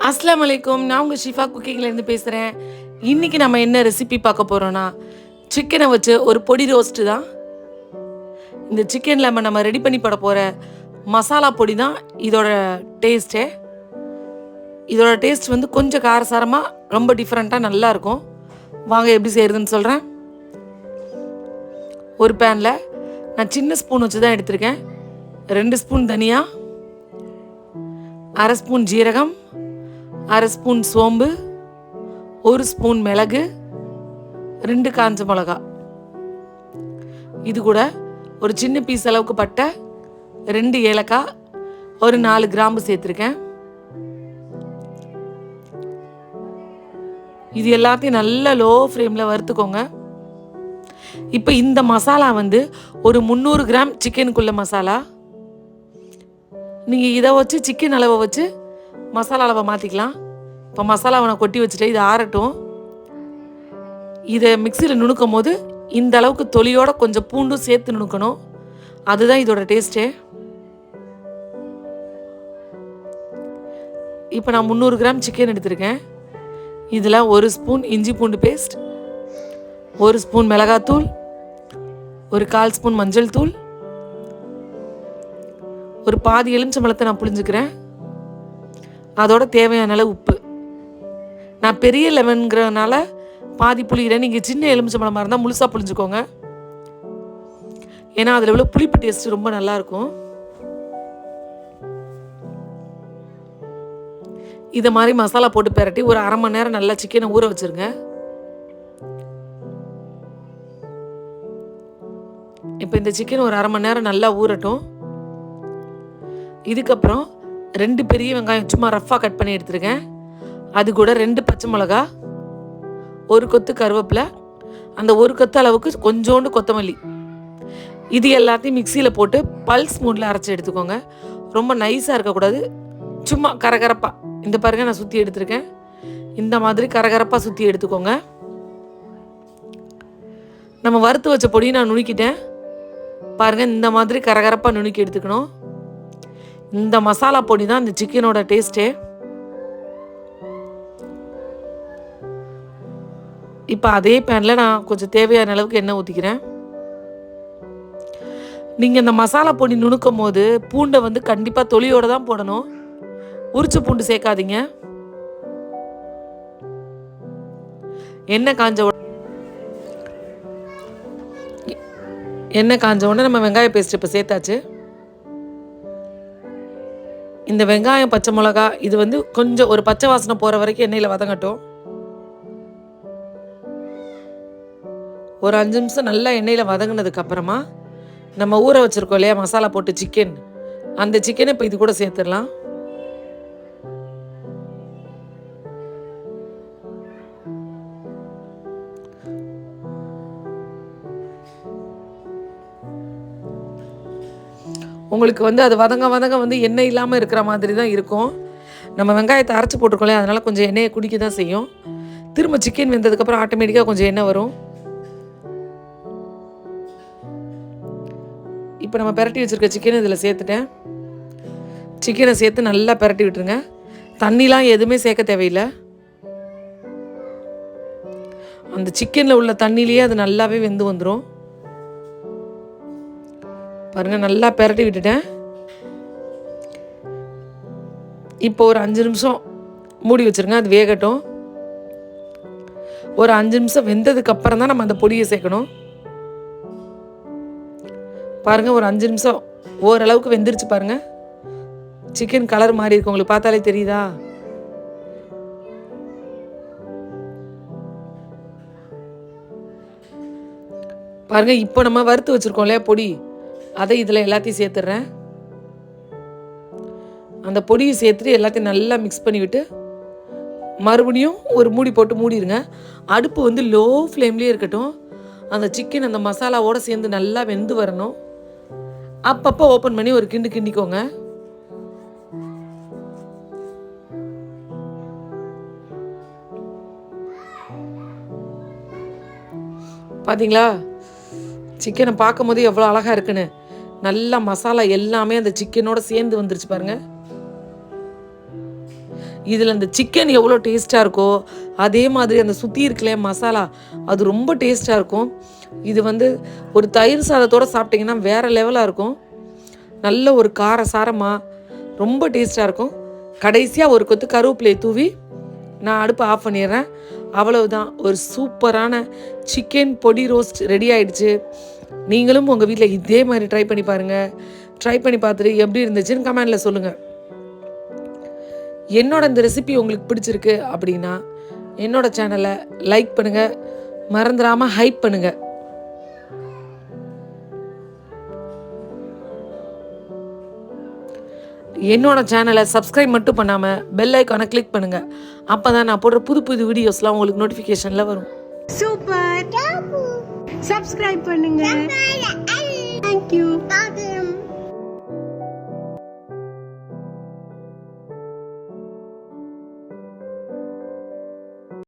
அஸ்ஸலாமு அலைக்கும். நான் உங்கள் ஷிஃபா குக்கிங்லேருந்து பேசுகிறேன். இன்றைக்கி நம்ம என்ன ரெசிபி பார்க்க போகிறோன்னா, சிக்கனை வச்சு ஒரு பொடி ரோஸ்ட்டு தான். இந்த சிக்கனில் நம்ம ரெடி பண்ணி போட போகிற மசாலா பொடி தான் இதோட டேஸ்ட்டே. இதோட டேஸ்ட் வந்து கொஞ்சம் காரசாரமாக ரொம்ப டிஃப்ரெண்ட்டாக நல்லாயிருக்கும். வாங்க எப்படி செய்கிறதுன்னு சொல்கிறேன். ஒரு பேனில் நான் சின்ன ஸ்பூன் வச்சு தான் எடுத்திருக்கேன். 2 ஸ்பூன் தனியா, 1/2 ஸ்பூன் ஜீரகம், 1/2 ஸ்பூன் சோம்பு, 1 ஸ்பூன் மிளகு, 2 காஞ்ச மிளகா. இது கூட ஒரு சின்ன பீஸ் அளவுக்கு பட்டை, 2 ஏலக்காய், ஒரு 4 கிராம்பு சேர்த்துருக்கேன். இது எல்லாத்தையும் நல்லா லோ ஃப்ளேமில் வறுத்துக்கோங்க. இப்போ இந்த மசாலா வந்து ஒரு 300 கிராம் சிக்கனுக்குள்ள மசாலா. நீங்கள் இதை வச்சு சிக்கன் அளவை வச்சு மசாலா அளவை மாற்றிக்கலாம். இப்போ மசாலாவை நான் கொட்டி வச்சுட்டு இது ஆறட்டும். இதை மிக்சியில் நுணுக்கும் போது இந்த அளவுக்கு தொலியோட கொஞ்சம் பூண்டும் சேர்த்து நுணுக்கணும். அதுதான் இதோட டேஸ்ட்டே. இப்போ நான் 300 கிராம் சிக்கன் எடுத்திருக்கேன். இதில் 1 ஸ்பூன் இஞ்சி பூண்டு பேஸ்ட், 1 ஸ்பூன் மிளகாத்தூள், ஒரு 1/4 ஸ்பூன் மஞ்சள் தூள், ஒரு பாதி எலுமிச்சம்பழத்தை நான் புளிஞ்சுக்கிறேன். அதோட தேவையான அளவு உப்பு. நான் பெரிய லெமன்கிறதுனால பாதி புளிகிறேன். நீங்கள் சின்ன எலுமிச்சம்பழமாக இருந்தால் முழுசாக புளிஞ்சுக்கோங்க. ஏன்னா அதில் உள்ள புளிப்பு டேஸ்ட் ரொம்ப நல்லாயிருக்கும். இதை மாதிரி மசாலா போட்டு பெரட்டி ஒரு 1/2 மணி நேரம் நல்லா சிக்கனை ஊற வச்சுருங்க. இப்போ இந்த சிக்கன் ஒரு 1/2 மணி நேரம் நல்லா ஊறட்டும். இதுக்கப்புறம் 2 பெரிய வெங்காயம் சும்மா ரஃப்பாக கட் பண்ணி எடுத்துருக்கேன். அது கூட 2 பச்சை மிளகா, 1 கொத்து கருவேப்பிலை, அந்த 1 கொத்து அளவுக்கு கொஞ்சோண்டு கொத்தமல்லி. இது எல்லாத்தையும் மிக்சியில் போட்டு பல்ஸ் மூடில் அரைச்சி எடுத்துக்கோங்க. ரொம்ப நைஸாக இருக்கக்கூடாது, சும்மா கரகரப்பாக. இந்த பாருங்க நான் சுற்றி எடுத்துருக்கேன். இந்த மாதிரி கரகரப்பாக சுற்றி எடுத்துக்கோங்க. நம்ம வறுத்து வச்ச பொடியை நான் நுணுக்கிட்டேன். பாருங்கள், இந்த மாதிரி கரகரப்பாக நுணுக்கி எடுத்துக்கணும். இந்த மசாலா பொடி தான் இந்த சிக்கனோட டேஸ்ட்டே. இப்போ அதே பேனில் நான் கொஞ்சம் தேவையான அளவுக்கு எண்ணெய் ஊற்றிக்கிறேன். நீங்கள் இந்த மசாலா பொடி நுணுக்கும் போது பூண்டை வந்து கண்டிப்பாக தொலியோடு தான் போடணும். உரிச்ச பூண்டு சேர்க்காதீங்க. எண்ணெய் காஞ்ச உடனே நம்ம வெங்காய பேஸ்ட் இப்போ சேர்த்தாச்சு. இந்த வெங்காயம், பச்சை மிளகா இது வந்து கொஞ்சம் ஒரு பச்சை வாசனை போகிற வரைக்கும் எண்ணெயில் வதங்கட்டும். ஒரு 5 நிமிஷம் நல்லா எண்ணெயில் வதங்கினதுக்கு அப்புறமா நம்ம ஊற வச்சுருக்கோம் இல்லையா மசாலா போட்டு சிக்கன், அந்த சிக்கனை இப்போ இது கூட சேர்த்துடலாம். உங்களுக்கு வந்து அது வதங்க வந்து எண்ணெய் இல்லாமல் இருக்கிற மாதிரி தான் இருக்கும். நம்ம வெங்காயத்தை அரைச்சி போட்டிருக்கோம், அதனால் கொஞ்சம் எண்ணெயை குடிக்க தான் செய்யும். திரும்ப சிக்கன் வெந்ததுக்கப்புறம் ஆட்டோமேட்டிக்காக கொஞ்சம் எண்ணெய் வரும். இப்போ நம்ம பெரட்டி வச்சுருக்க சிக்கனை இதில் சேர்த்துட்டேன். சிக்கனை சேர்த்து நல்லா பெரட்டி விட்டுருங்க. தண்ணிலாம் எதுவுமே சேர்க்க தேவையில்லை. அந்த சிக்கனில் உள்ள தண்ணியிலேயே அது நல்லாவே வெந்து வந்துடும். பாருங்கள், நல்லா பெரட்டி விட்டுட்டேன். இப்போ ஒரு 5 நிமிஷம் மூடி வச்சுருங்க, அது வேகட்டும். ஒரு 5 நிமிஷம் வெந்ததுக்கு அப்புறம் தான் நம்ம அந்த பொடியை சேர்க்கணும். பாருங்கள், ஒரு 5 நிமிஷம் ஓரளவுக்கு வெந்துருச்சு. பாருங்கள், சிக்கன் கலர் மாறி இருக்கு, உங்களுக்கு பார்த்தாலே தெரியுதா? பாருங்கள், இப்போ நம்ம வறுத்து வச்சுருக்கோம் இல்லையா பொடி, அதை இதில் எல்லாத்தையும் சேர்த்துட்றேன். அந்த பொடியை சேர்த்துட்டு எல்லாத்தையும் நல்லா மிக்ஸ் பண்ணிவிட்டு மறுபடியும் ஒரு மூடி போட்டு மூடிடுங்க. அடுப்பு வந்து லோ ஃப்ளேம்லேயே இருக்கட்டும். அந்த சிக்கன் அந்த மசாலாவோடு சேர்ந்து நல்லா வெந்து வரணும். அப்பப்போ ஓப்பன் பண்ணி ஒரு கிண்டிக்கோங்க. பார்த்தீங்களா, சிக்கனை பார்க்கும் போது எவ்வளோ அழகாக இருக்குன்னு. நல்லா மசாலா எல்லாமே அந்த சிக்கனோட சேர்ந்து வந்துருச்சு பாருங்கள். இதில் அந்த சிக்கன் எவ்வளோ டேஸ்ட்டாக இருக்கோ அதே மாதிரி அந்த சுற்றி இருக்கலையே மசாலா அது ரொம்ப டேஸ்ட்டாக இருக்கும். இது வந்து ஒரு தயிர் சாதத்தோடு சாப்பிட்டிங்கன்னா வேறு லெவலாக இருக்கும். நல்ல ஒரு சாரமாக ரொம்ப டேஸ்ட்டாக இருக்கும். கடைசியாக ஒரு கொத்து கருவேப்பிலையை தூவி நான் அடுப்பை ஆஃப் பண்ணிடுறேன். அவ்வளவுதான், ஒரு சூப்பரான சிக்கன் பொடி ரோஸ்ட் ரெடி ஆகிடுச்சு. நீங்களும் உங்கள் வீட்டில் இதே மாதிரி ட்ரை பண்ணி பாருங்கள். ட்ரை பண்ணி பார்த்துட்டு எப்படி இருந்துச்சுன்னு கமெண்டில் சொல்லுங்கள். என்னோட இந்த ரெசிபி உங்களுக்கு பிடிச்சிருக்கு அப்படின்னா என்னோட சேனலை லைக் பண்ணுங்கள், மறந்துடாமல் ஹைப் பண்ணுங்கள். என்னோட சேனலை சப்ஸ்கிரைப் மட்டும் பண்ணாமல் பெல் ஐக்கானை கிளிக் பண்ணுங்கள். அப்போ தான் நான் போடுற புது புது வீடியோஸ்லாம் உங்களுக்கு நோட்டிஃபிகேஷனில் வரும். சூப்பர், சப்ஸ்கிரைப் பண்ணுங்க. தேங்க்யூ.